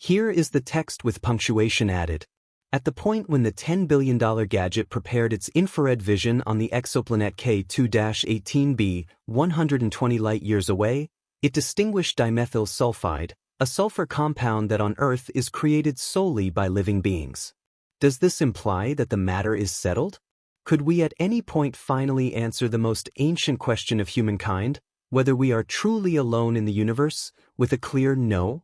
Here is the text with punctuation added. At the point when the $10 billion gadget prepared its infrared vision on the exoplanet K2-18b, 120 light-years away, it distinguished dimethyl sulfide, a sulfur compound that on Earth is created solely by living beings. Does this imply that the matter is settled? Could we at any point finally answer the most ancient question of humankind, whether we are truly alone in the universe, with a clear no?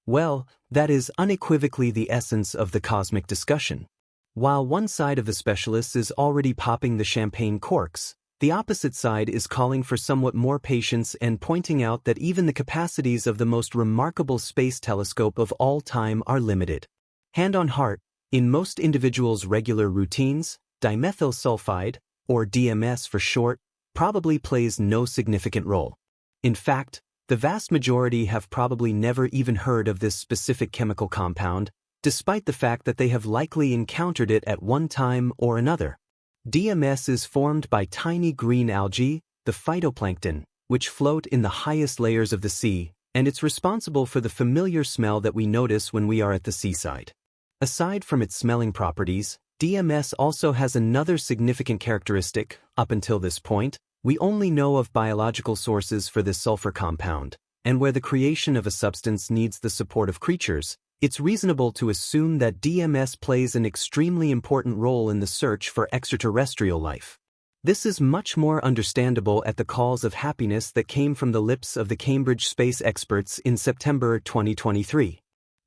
Well, that is unequivocally the essence of the cosmic discussion. While one side of the specialists is already popping the champagne corks, the opposite side is calling for somewhat more patience and pointing out that even the capacities of the most remarkable space telescope of all time are limited. Hand on heart, in most individuals' regular routines, dimethyl sulfide, or DMS for short, probably plays no significant role. In fact, the vast majority have probably never even heard of this specific chemical compound, despite the fact that they have likely encountered it at one time or another. DMS is formed by tiny green algae, the phytoplankton, which float in the highest layers of the sea, and it's responsible for the familiar smell that we notice when we are at the seaside. Aside from its smelling properties, DMS also has another significant characteristic. Up until this point, we only know of biological sources for this sulfur compound, and where the creation of a substance needs the support of creatures, it's reasonable to assume that DMS plays an extremely important role in the search for extraterrestrial life. This is much more understandable at the calls of happiness that came from the lips of the Cambridge space experts in September 2023.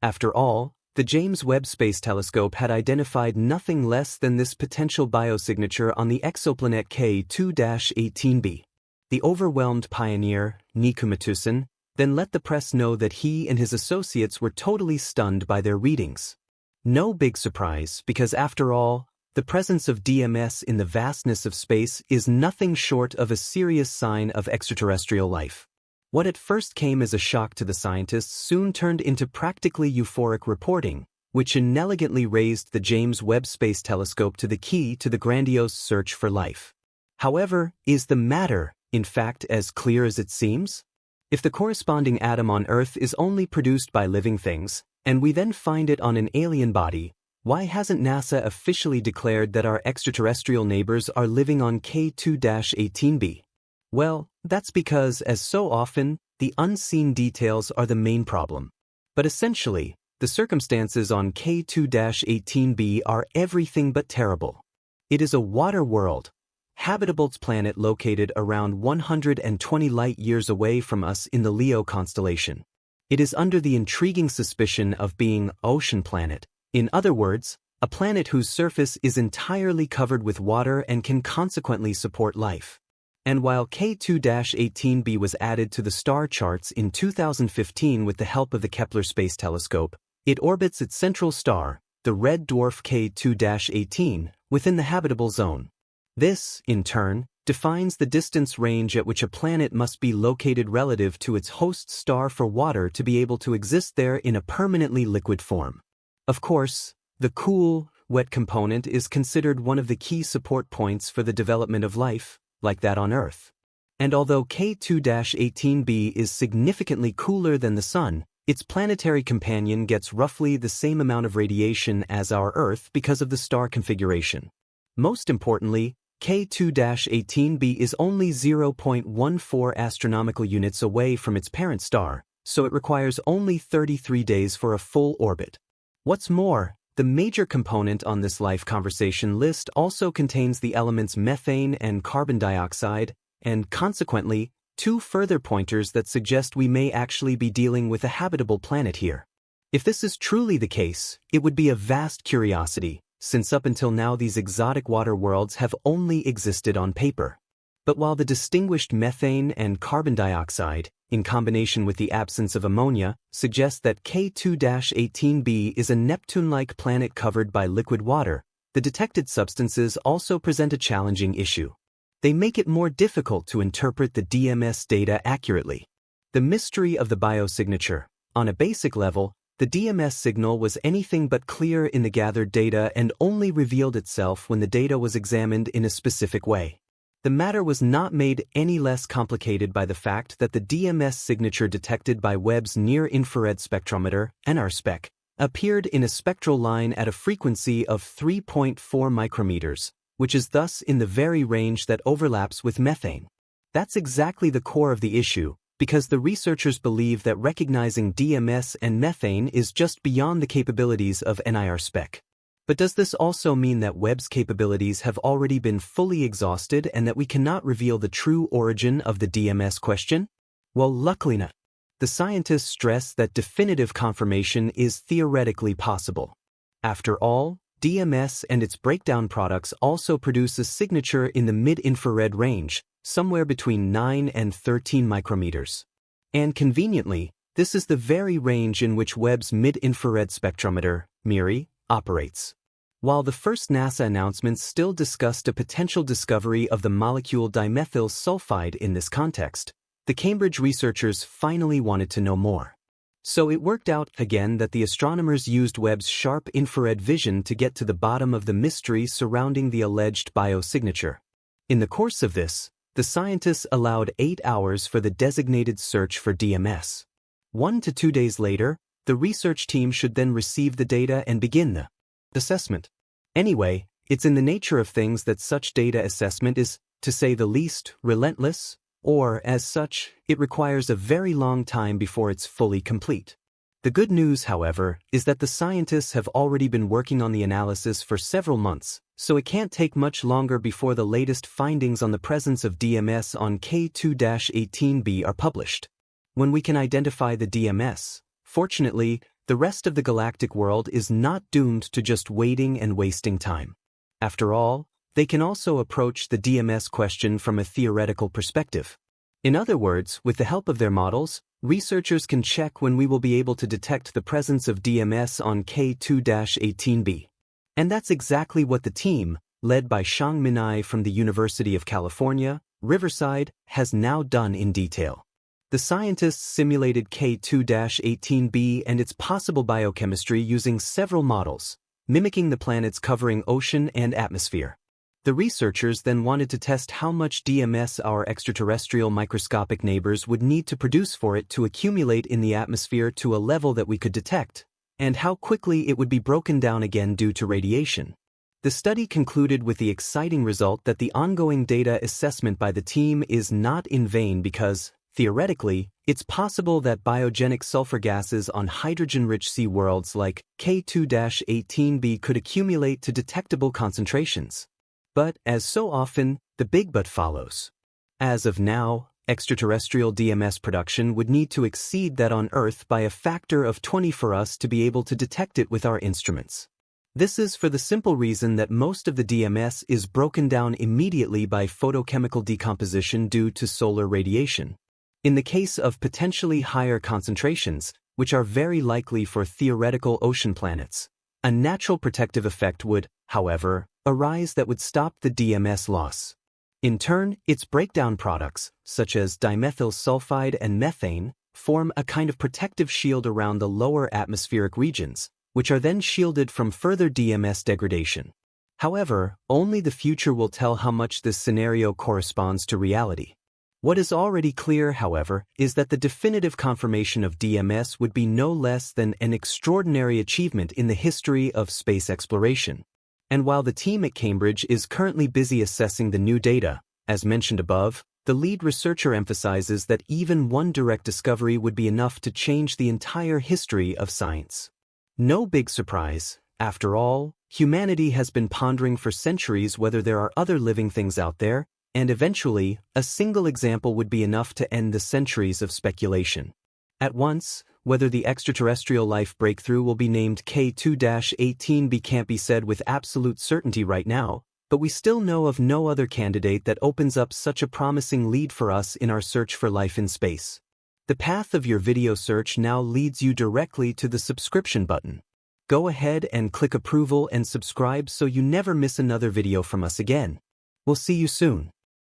After all, the James Webb Space Telescope had identified nothing less than this potential biosignature on the exoplanet K2-18b. The overwhelmed pioneer, Niku Matusan, then let the press know that he and his associates were totally stunned by their readings. No big surprise, because after all, the presence of DMS in the vastness of space is nothing short of a serious sign of extraterrestrial life. What at first came as a shock to the scientists soon turned into practically euphoric reporting, which inelegantly raised the James Webb Space Telescope to the key to the grandiose search for life. However, is the matter, in fact, as clear as it seems? If the corresponding atom on Earth is only produced by living things, and we then find it on an alien body, why hasn't NASA officially declared that our extraterrestrial neighbors are living on K2-18b? Well, that's because, as so often, the unseen details are the main problem. But essentially, the circumstances on K2-18b are everything but terrible. It is a water world, habitable planet located around 120 light-years away from us in the Leo constellation. It is under the intriguing suspicion of being ocean planet. In other words, a planet whose surface is entirely covered with water and can consequently support life. And while K2-18b was added to the star charts in 2015 with the help of the Kepler Space Telescope, it orbits its central star, the red dwarf K2-18, within the habitable zone. This, in turn, defines the distance range at which a planet must be located relative to its host star for water to be able to exist there in a permanently liquid form. Of course, the cool, wet component is considered one of the key support points for the development of life, like that on Earth. And although K2-18b is significantly cooler than the Sun, its planetary companion gets roughly the same amount of radiation as our Earth because of the star configuration. Most importantly, K2-18b is only 0.14 astronomical units away from its parent star, so it requires only 33 days for a full orbit. What's more, the major component on this life conversation list also contains the elements methane and carbon dioxide, and consequently, two further pointers that suggest we may actually be dealing with a habitable planet here. If this is truly the case, it would be a vast curiosity, since up until now these exotic water worlds have only existed on paper. But while the distinguished methane and carbon dioxide, in combination with the absence of ammonia, suggests that K2-18b is a Neptune-like planet covered by liquid water, the detected substances also present a challenging issue. They make it more difficult to interpret the DMS data accurately. The mystery of the biosignature. On a basic level, the DMS signal was anything but clear in the gathered data and only revealed itself when the data was examined in a specific way. The matter was not made any less complicated by the fact that the DMS signature detected by Webb's near-infrared spectrometer, NRSpec, appeared in a spectral line at a frequency of 3.4 micrometers, which is thus in the very range that overlaps with methane. That's exactly the core of the issue, because the researchers believe that recognizing DMS and methane is just beyond the capabilities of NIR spec. But does this also mean that Webb's capabilities have already been fully exhausted and that we cannot reveal the true origin of the DMS question? Well, luckily not. The scientists stress that definitive confirmation is theoretically possible. After all, DMS and its breakdown products also produce a signature in the mid-infrared range, somewhere between 9 and 13 micrometers. And conveniently, this is the very range in which Webb's mid-infrared spectrometer, MIRI, operates. While the first NASA announcements still discussed a potential discovery of the molecule dimethyl sulfide in this context, the Cambridge researchers finally wanted to know more. So it worked out again that the astronomers used Webb's sharp infrared vision to get to the bottom of the mystery surrounding the alleged biosignature. In the course of this, the scientists allowed 8 hours for the designated search for DMS. 1 to 2 days later, the research team should then receive the data and begin the assessment. Anyway, it's in the nature of things that such data assessment is, to say the least, relentless, or, as such, it requires a very long time before it's fully complete. The good news, however, is that the scientists have already been working on the analysis for several months, so it can't take much longer before the latest findings on the presence of DMS on K2-18b are published. When we can identify the DMS, fortunately, the rest of the galactic world is not doomed to just waiting and wasting time. After all, they can also approach the DMS question from a theoretical perspective. In other words, with the help of their models, researchers can check when we will be able to detect the presence of DMS on K2-18b. And that's exactly what the team, led by Shang Minai from the University of California, Riverside, has now done in detail. The scientists simulated K2-18b and its possible biochemistry using several models, mimicking the planet's covering ocean and atmosphere. The researchers then wanted to test how much DMS our extraterrestrial microscopic neighbors would need to produce for it to accumulate in the atmosphere to a level that we could detect, and how quickly it would be broken down again due to radiation. The study concluded with the exciting result that the ongoing data assessment by the team is not in vain because, theoretically, it's possible that biogenic sulfur gases on hydrogen-rich sea worlds like K2-18b could accumulate to detectable concentrations. But, as so often, the big but follows. As of now, extraterrestrial DMS production would need to exceed that on Earth by a factor of 20 for us to be able to detect it with our instruments. This is for the simple reason that most of the DMS is broken down immediately by photochemical decomposition due to solar radiation. In the case of potentially higher concentrations, which are very likely for theoretical ocean planets, a natural protective effect would, however, arise that would stop the DMS loss. In turn, its breakdown products, such as dimethyl sulfide and methane, form a kind of protective shield around the lower atmospheric regions, which are then shielded from further DMS degradation. However, only the future will tell how much this scenario corresponds to reality. What is already clear, however, is that the definitive confirmation of DMS would be no less than an extraordinary achievement in the history of space exploration. And while the team at Cambridge is currently busy assessing the new data, as mentioned above, the lead researcher emphasizes that even one direct discovery would be enough to change the entire history of science. No big surprise. After all, humanity has been pondering for centuries whether there are other living things out there, and eventually, a single example would be enough to end the centuries of speculation. At once, whether the extraterrestrial life breakthrough will be named K2-18b can't be said with absolute certainty right now, but we still know of no other candidate that opens up such a promising lead for us in our search for life in space. The path of your video search now leads you directly to the subscription button. Go ahead and click approval and subscribe so you never miss another video from us again. We'll see you soon.